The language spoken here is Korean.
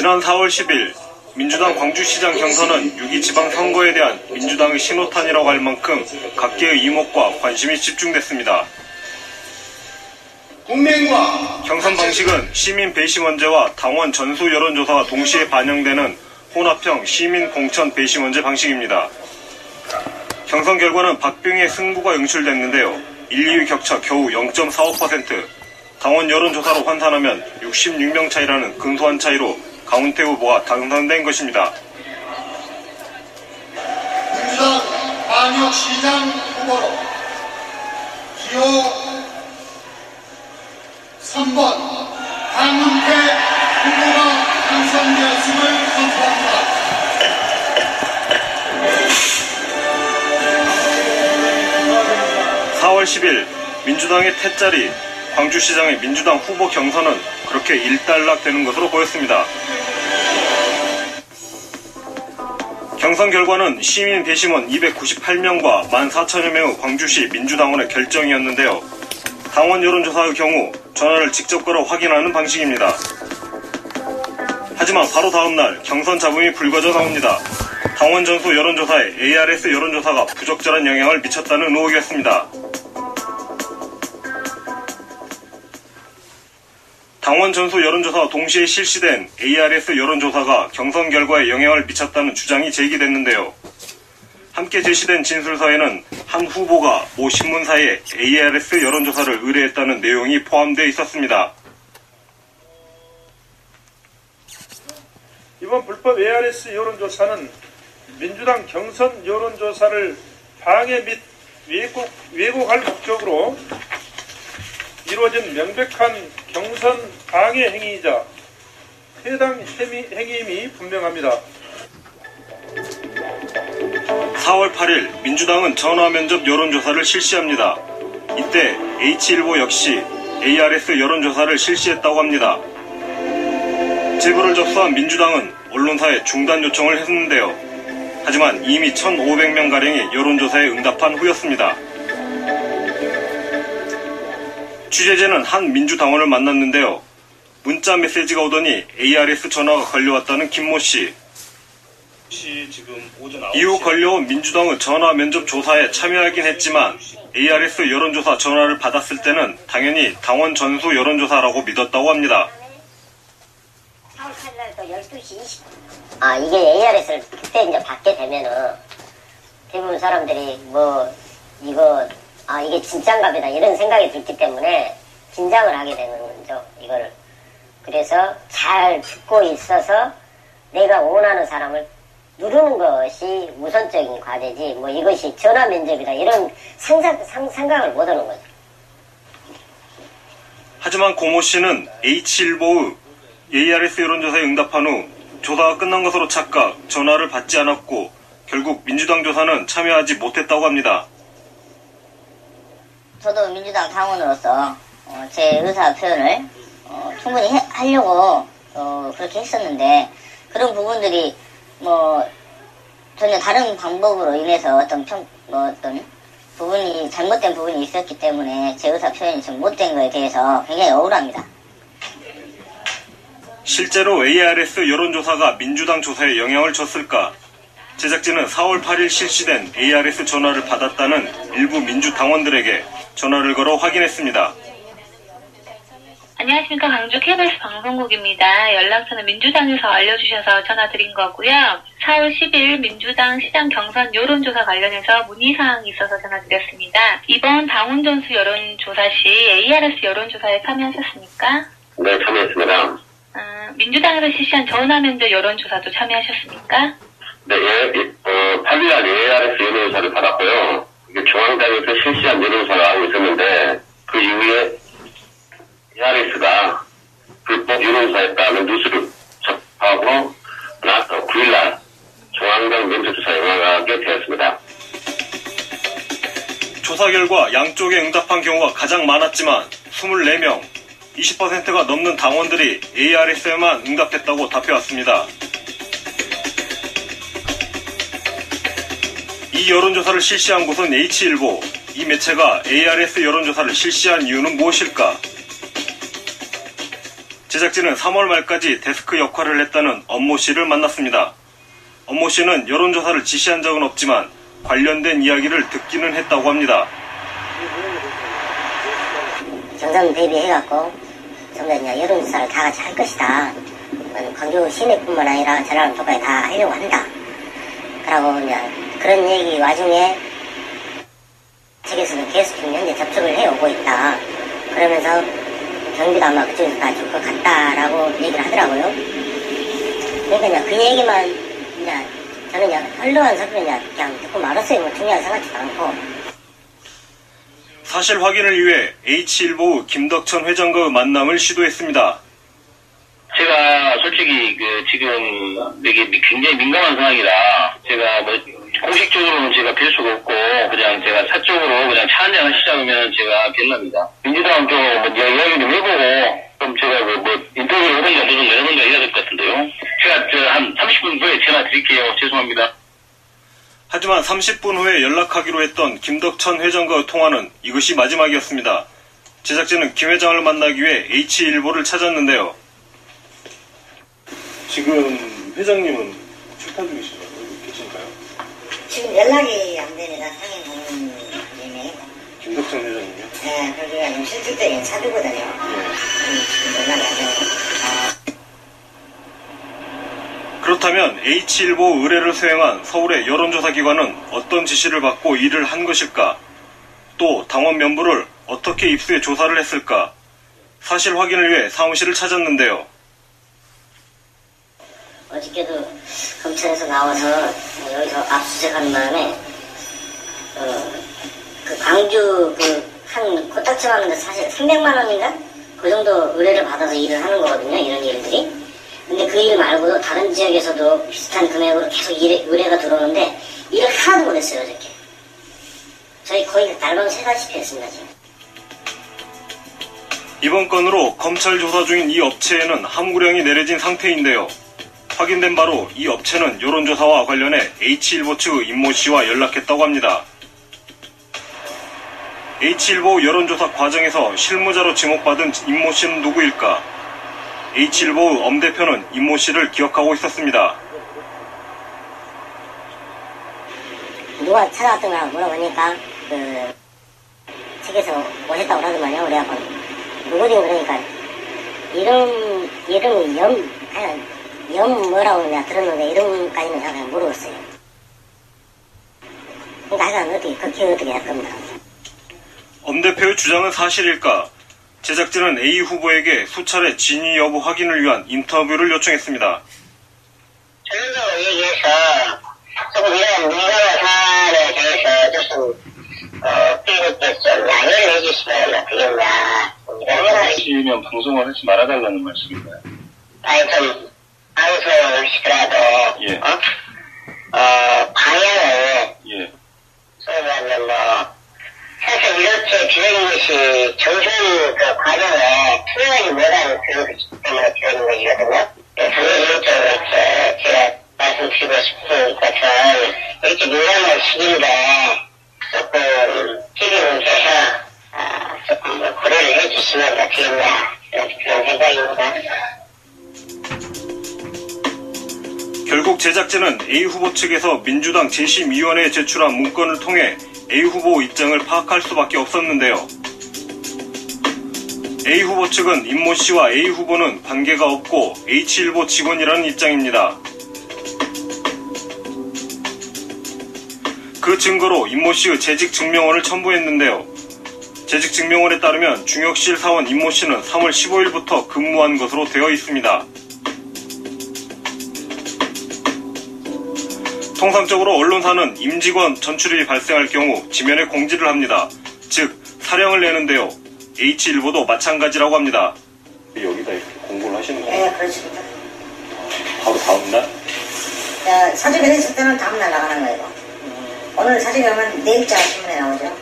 지난 4월 10일 민주당 광주시장 경선은 6.2 지방선거에 대한 민주당의 신호탄이라고 할 만큼 각계의 이목과 관심이 집중됐습니다. 경선 방식은 시민 배심원제와 당원 전수 여론조사와 동시에 반영되는 혼합형 시민 공천 배심원제 방식입니다. 경선 결과는 박빙의 승부가 연출됐는데요. 1, 2위 격차 겨우 0.45%, 당원 여론조사로 환산하면 66명 차이라는 근소한 차이로 강훈태 후보가 당선된 것입니다. 민주당 광역시장 후보로 기호 3번 강훈태 후보가 당선되었음을 선포합니다. (4월 10일) 민주당의 태짜리 광주시장의 민주당 후보 경선은 그렇게 일단락되는 것으로 보였습니다. 경선 결과는 시민 배심원 298명과 14,000여 명의 광주시 민주당원의 결정이었는데요. 당원 여론조사의 경우 전화를 직접 걸어 확인하는 방식입니다. 하지만 바로 다음날 경선 잡음이 불거져 나옵니다. 당원 전수 여론조사에 ARS 여론조사가 부적절한 영향을 미쳤다는 의혹이었습니다. 당원 전수 여론조사와 동시에 실시된 ARS 여론조사가 경선 결과에 영향을 미쳤다는 주장이 제기됐는데요. 함께 제시된 진술서에는 한 후보가 모 신문사에 ARS 여론조사를 의뢰했다는 내용이 포함되어 있었습니다. 이번 불법 ARS 여론조사는 민주당 경선 여론조사를 방해 및 왜곡할 목적으로 이루어진 명백한 경선 방해 행위이자 해당 행위임이 분명합니다. 4월 8일 민주당은 전화면접 여론조사를 실시합니다. 이때 H일보 역시 ARS 여론조사를 실시했다고 합니다. 제보를 접수한 민주당은 언론사에 중단 요청을 했는데요. 하지만 이미 1,500명가량이 여론조사에 응답한 후였습니다. 취재진은 한 민주당원을 만났는데요. 문자 메시지가 오더니 ARS 전화가 걸려왔다는 김모 씨. 이후 걸려온 민주당의 전화 면접 조사에 참여하긴 했지만 ARS 여론조사 전화를 받았을 때는 당연히 당원 전수 여론조사라고 믿었다고 합니다. 4월 8일 또 12시 20분. 이게 ARS를 그때 이제 받게 되면은 대부분 사람들이 이게 진짠갑이다 이런 생각이 들기 때문에 긴장을 하게 되는 거죠, 이거를. 그래서 잘 듣고 있어서 내가 원하는 사람을 누르는 것이 우선적인 과제지, 이것이 전화 면접이다 이런 생각을 못 하는 거죠. 하지만 고모 씨는 H일보의 ARS 여론조사에 응답한 후 조사가 끝난 것으로 착각, 전화를 받지 않았고 결국 민주당 조사는 참여하지 못했다고 합니다. 저도 민주당 당원으로서 제 의사 표현을 충분히 하려고 그렇게 했었는데 그런 부분들이 전혀 다른 방법으로 인해서 어떤 부분이 잘못된 부분이 있었기 때문에 제 의사 표현이 좀 못된 거에 대해서 굉장히 억울합니다. 실제로 ARS 여론조사가 민주당 조사에 영향을 줬을까? 제작진은 4월 8일 실시된 ARS 전화를 받았다는 일부 민주당원들에게 전화를 걸어 확인했습니다. 안녕하십니까. 광주 KBS 방송국입니다. 연락처는 민주당에서 알려주셔서 전화드린 거고요. 4월 10일 민주당 시장 경선 여론조사 관련해서 문의사항이 있어서 전화드렸습니다. 이번 당원 전수 여론조사 시 ARS 여론조사에 참여하셨습니까? 네, 참여했습니다. 민주당에서 실시한 전화면접 여론조사도 참여하셨습니까? 네, 8일날 ARS 여론조사를 받았고요. 이게 중앙당에서 실시한 여론조사를 하고 있었는데 그 이후에 ARS가 불법 여론조사했다는 뉴스를 접하고 9일날 중앙당 면접조사에 응하게 되었습니다. 조사 결과 양쪽에 응답한 경우가 가장 많았지만 24명, 20%가 넘는 당원들이 ARS에만 응답했다고 답해왔습니다. 이 여론조사를 실시한 곳은 H일보. 이 매체가 ARS 여론조사를 실시한 이유는 무엇일까? 제작진은 3월 말까지 데스크 역할을 했다는 엄모 씨를 만났습니다. 엄모 씨는 여론조사를 지시한 적은 없지만 관련된 이야기를 듣기는 했다고 합니다. 경선 대비해갖고 전부 다 여론조사를 다 같이 할 것이다. 광주 시내뿐만 아니라 전라도 도까지 다 하려고 한다. 그러고 이제 그런 얘기 와중에 측에서는 계속 지금 현재 접촉을 해오고 있다. 그러면서 경비도 아마 그쪽에서 다 줄 것 같다라고 얘기를 하더라고요. 그러니까 이제 그 얘기만 이제 저는 그냥 흘러간 소리를 그냥 듣고 말았어요. 뭐 중요하게 생각지도 않고. 사실 확인을 위해 H일보 김덕천 회장과의 만남을 시도했습니다. 제가 솔직히 지금 이게 굉장히 민감한 상황이라 제가 뭐 공식적으로는 제가 뵐 수가 없고 그냥 제가 사적으로 그냥 차 한잔 하시자면 제가 뵐랍니다. 민주당 좀 이야기 좀 해보고 좀 제가 뭐 인터뷰를 하든가 뭐든가 이런 거 해야 될 것 같은데요. 제가 한 30분 후에 전화 드릴게요. 죄송합니다. 하지만 30분 후에 연락하기로 했던 김덕천 회장과의 통화는 이것이 마지막이었습니다. 제작진은 김 회장을 만나기 위해 H일보를 찾았는데요. 지금 회장님은 출타 중이신가요? 계신가요? 지금 연락이 안 되니까 상임 공무원님이. 김덕천 회장님이요? 네, 그러니까 좀 실질적인 사주거든요. 지금 연락이 안 되고. 그렇다면 H일보 의뢰를 수행한 서울의 여론조사 기관은 어떤 지시를 받고 일을 한 것일까? 또 당원 명부를 어떻게 입수해 조사를 했을까? 사실 확인을 위해 사무실을 찾았는데요. 어저께도 검찰에서 나와서 여기서 압수수색하는 바람에 그 광주 한 코딱지만한데 사실 300만 원인가? 그 정도 의뢰를 받아서 일을 하는 거거든요. 이런 일들이. 근데 그 일 말고도 다른 지역에서도 비슷한 금액으로 계속 의뢰가 들어오는데 일을 하나도 못했어요. 어저께. 저희 거의 날밤 새다시피 했습니다. 지금. 이번 건으로 검찰 조사 중인 이 업체에는 함구령이 내려진 상태인데요. 확인된 바로 이 업체는 여론조사와 관련해 H일보 측 임모 씨와 연락했다고 합니다. H일보 여론조사 과정에서 실무자로 지목받은 임모 씨는 누구일까? H일보 엄 대표는 임모 씨를 기억하고 있었습니다. 누가 찾아왔던가 물어보니까 측에서 오셨다고 그러더만요. 그래갖고 누구든 그러니까 이름이 염 뭐라고 내가 들었는데 이름까지는 제가 그냥 모르겠어요. 그러니까 하여간 어떻게 할 겁니다. 엄 대표의 주장은 사실일까? 제작진은 A 후보에게 수차례 진위 여부 확인을 위한 인터뷰를 요청했습니다. 전문적으로 얘기해서 조금 이런 민감한 사안에 대해서 조금 피해자께 좀 양해를 해주시면 어떻겠나 하시면 방송을 하지 말아달라는 말씀인가요? 아니 좀 방송을 하시더라도 예. 방향을 예. 소위 말하면 사실 이렇게 기다린 것이 정선 그 과정에 투명하지 못한 그것이기 때문에 기다린 것이거든요. 당연히 이렇게 제가 말씀드리고 싶은 것은 이렇게 민감한 시기인데 조금 기대님께서 조금 고려를 해주시면 어떻겠냐 그런 생각입니다. 결국 제작진은 A 후보 측에서 민주당 재심위원회에 제출한 문건을 통해 A 후보 입장을 파악할 수밖에 없었는데요. A 후보 측은 임모 씨와 A 후보는 관계가 없고 H일보 직원이라는 입장입니다. 그 증거로 임모 씨의 재직 증명원을 첨부했는데요. 재직 증명원에 따르면 중역실 사원 임모 씨는 3월 15일부터 근무한 것으로 되어 있습니다. 통상적으로 언론사는 임직원 전출이 발생할 경우 지면에 공지를 합니다. 즉 사령을 내는데요. H일보도 마찬가지라고 합니다. 여기다 이렇게 공고를 하시는 거예요? 네, 그렇습니다. 바로 다음날? 사주변 했을 때는 다음날 나가는 거예요. 오늘 사주변은 내일자 신문에 나오죠.